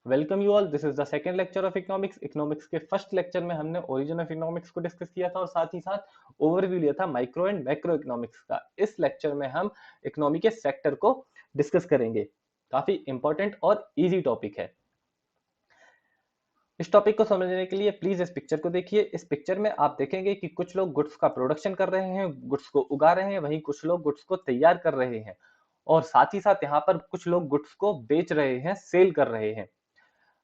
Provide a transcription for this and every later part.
Welcome you all, this is the second lecture of economics. Economics के first lecture में हमने origin of economics को discuss किया था और साथ ही साथ ओवरव्यू लिया था माइक्रो एंड मैक्रो इकोनॉमिक्स का। इस लेक्चर में हम इकोनॉमी के सेक्टर को डिस्कस करेंगे। काफी इंपॉर्टेंट और इजी टॉपिक है। इस टॉपिक को समझने के लिए प्लीज इस पिक्चर को देखिए। इस पिक्चर में आप देखेंगे कि कुछ लोग गुड्स का प्रोडक्शन कर रहे हैं, गुड्स को उगा रहे हैं, वहीं कुछ लोग गुड्स को तैयार कर रहे हैं और साथ ही साथ यहाँ पर कुछ लोग गुड्स को बेच रहे हैं, सेल कर रहे हैं।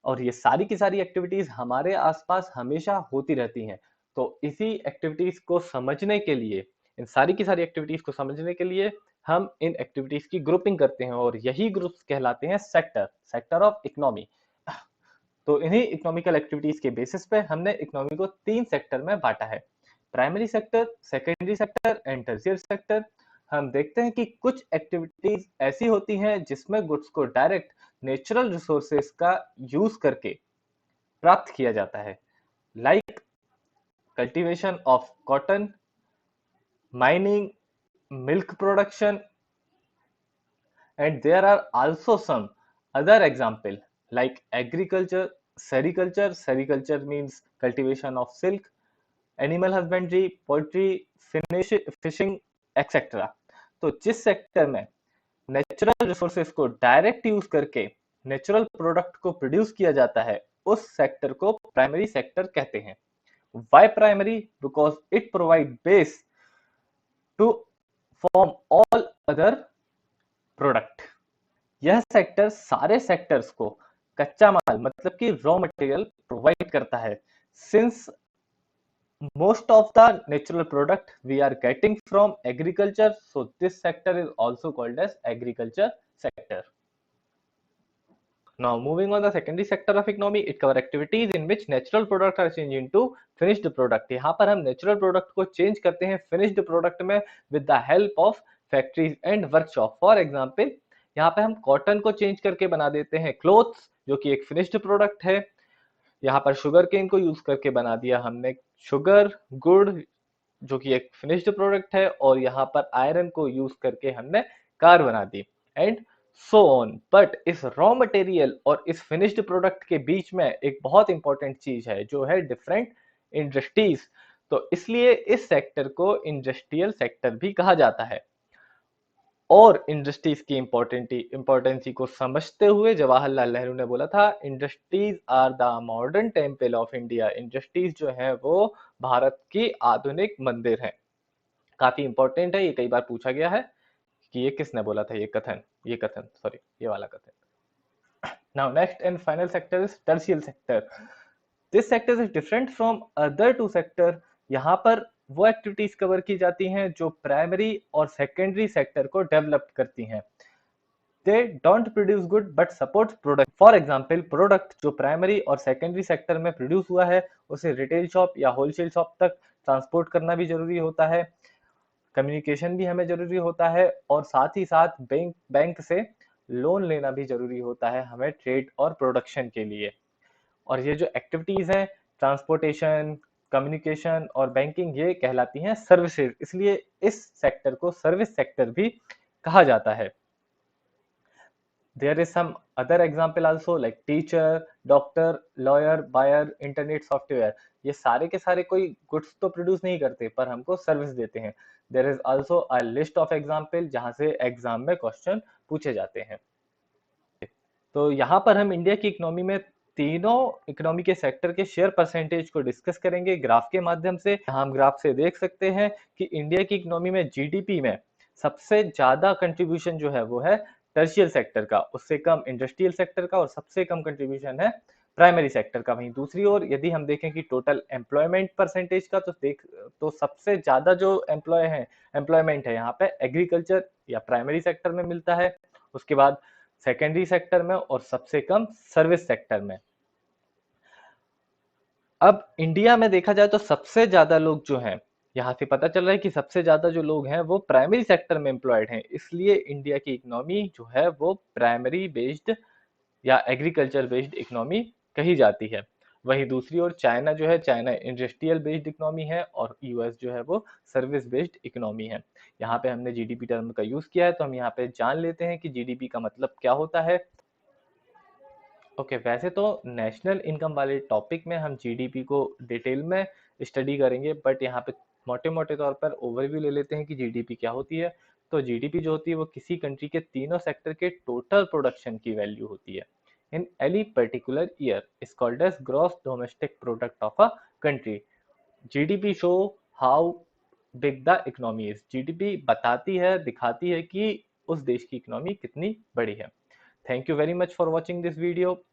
और ये सारी की सारी एक्टिविटीज हमारे आसपास हमेशा होती रहती हैं। तो इसी एक्टिविटीज को समझने के लिए, इन सारी की सारी एक्टिविटीज को समझने के लिए हम इन एक्टिविटीज की ग्रुपिंग करते हैं और यही ग्रुप्स कहलाते हैं सेक्टर, सेक्टर ऑफ इकोनॉमी। तो इन्हीं इकोनॉमिकल एक्टिविटीज के बेसिस पे हमने इकोनॉमी को 3 सेक्टर में बांटा है: primary sector, secondary sector and tertiary sector. हम देखते हैं कि कुछ एक्टिविटीज ऐसी होती हैं जिसमें गुड्स को डायरेक्ट नेचुरल रिसोर्सेज का यूज करके प्राप्त किया जाता है, like cultivation of cotton, mining, milk production, and there are also some other example like agriculture, sericulture. Sericulture means cultivation of silk, animal husbandry, poultry, fishing, etc. तो जिस sector में natural resources को direct use करके natural product को produce किया जाता है, उस सेक्टर को प्राइमरी सेक्टर कहते हैं। Why primary? Because it provide base to form all other product. यह सेक्टर सारे सेक्टर्स को कच्चा माल मतलब कि रॉ मटेरियल प्रोवाइड करता है। Since most of the natural product we are getting from agriculture, so this sector is also called as agriculture sector. Now moving on the secondary sector of economy, it cover activities in which natural products are changed into finished product. यहाँ पर हम natural product को change करते हैं finished product में with the help of factories and workshop. For example, यहाँ पे हम cotton को change करके बना देते हैं clothes, जो कि एक finished product है। यहाँ पर शुगर केन को यूज करके बना दिया हमने शुगर, गुड़, जो कि एक फिनिश्ड प्रोडक्ट है, और यहाँ पर आयरन को यूज करके हमने कार बना दी, एंड सो ऑन। बट इस रॉ मटेरियल और इस फिनिश्ड प्रोडक्ट के बीच में एक बहुत इंपॉर्टेंट चीज है जो है डिफरेंट इंडस्ट्रीज। तो इसलिए इस सेक्टर को इंडस्ट्रियल सेक्टर भी कहा जाता है। और इंडस्ट्रीज की इंपॉर्टेंसी को समझते हुए जवाहरलाल नेहरू ने बोला था, industries are the modern temple of India. Industries जो है वो भारत की आधुनिक मंदिर है। काफी इंपॉर्टेंट है, ये कई बार पूछा गया है कि ये किसने बोला था, ये कथन सॉरी, ये वाला कथन। Now next and final sector is tertiary sector. This sector is different from other two sector. यहाँ पर वो एक्टिविटीज कवर की जाती हैं जो प्राइमरी और सेकेंडरी सेक्टर को डेवलप करती हैं। They don't produce good but support product. For example, product जो प्राइमरी और सेकेंडरी सेक्टर में प्रोड्यूस हुआ है उसे रिटेल शॉप या होलसेल शॉप तक ट्रांसपोर्ट करना भी जरूरी होता है, कम्युनिकेशन भी हमें जरूरी होता है, और साथ ही साथ बैंक से लोन लेना भी जरूरी होता है हमें ट्रेड और प्रोडक्शन के लिए। और ये जो एक्टिविटीज हैं, ट्रांसपोर्टेशन, कम्युनिकेशन और बैंकिंग, ये कहलाती हैं सर्विसेज, इसलिए इस सेक्टर को सर्विस सेक्टर भी कहा जाता है। There is some other example also like teacher, doctor, lawyer, buyer, internet software. ये सारे के सारे कोई गुड्स तो प्रोड्यूस नहीं करते पर हमको सर्विस देते हैं। There is also a list of example जहां से एग्जाम में क्वेश्चन पूछे जाते हैं। तो यहाँ पर हम इंडिया की इकोनॉमी में तीनों इकोनॉमी के सेक्टर के शेयर परसेंटेज को डिस्कस करेंगे ग्राफ के माध्यम से। हम ग्राफ से देख सकते हैं कि इंडिया की इकोनॉमी में जीडीपी में सबसे ज्यादा कंट्रीब्यूशन जो है वो है टर्शियल सेक्टर का, उससे कम इंडस्ट्रियल सेक्टर का, और सबसे कम कंट्रीब्यूशन है प्राइमरी सेक्टर का। वहीं दूसरी ओर यदि हम देखें कि टोटल एम्प्लॉयमेंट परसेंटेज का, तो सबसे ज्यादा जो एम्प्लॉयमेंट है यहाँ पे एग्रीकल्चर या प्राइमरी सेक्टर में मिलता है, उसके बाद सेकेंडरी सेक्टर में, और सबसे कम सर्विस सेक्टर में। अब इंडिया में देखा जाए तो सबसे ज्यादा लोग जो हैं, यहाँ से पता चल रहा है कि सबसे ज्यादा जो लोग हैं वो प्राइमरी सेक्टर में एम्प्लॉयड हैं, इसलिए इंडिया की इकोनॉमी जो है वो प्राइमरी बेस्ड या एग्रीकल्चर बेस्ड इकोनॉमी कही जाती है। वहीं दूसरी ओर चाइना जो है, चाइना इंडस्ट्रियल बेस्ड इकोनॉमी है, और यूएस जो है वो सर्विस बेस्ड इकोनॉमी है। यहाँ पे हमने जीडीपी टर्म का यूज किया है, तो हम यहाँ पे जान लेते हैं कि जीडीपी का मतलब क्या होता है। ओके, वैसे तो नेशनल इनकम वाले टॉपिक में हम जीडीपी को डिटेल में स्टडी करेंगे, बट यहाँ पे मोटे मोटे तौर पर ओवरव्यू ले लेते हैं कि जीडीपी क्या होती है। तो जीडीपी जो होती है वो किसी कंट्री के तीनों सेक्टर के टोटल प्रोडक्शन की वैल्यू होती है in any particular year, is called as gross domestic product of a country. GDP show how big the economy is. GDP बताती है, दिखाती है कि उस देश की इकोनॉमी कितनी बड़ी है। Thank you very much for watching this video.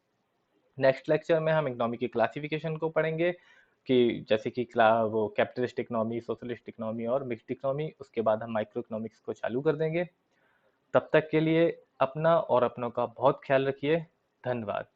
Next lecture में हम इकोनॉमी की क्लासिफिकेशन को पढ़ेंगे कि जैसे कि वो कैपिटलिस्ट इकोनॉमी, सोशलिस्ट इकोनॉमी और मिक्स्ड इकोनॉमी। उसके बाद हम माइक्रो इकोनॉमिक्स को चालू कर देंगे। तब तक के लिए अपना और अपनों का बहुत ख्याल रखिए। धन्यवाद।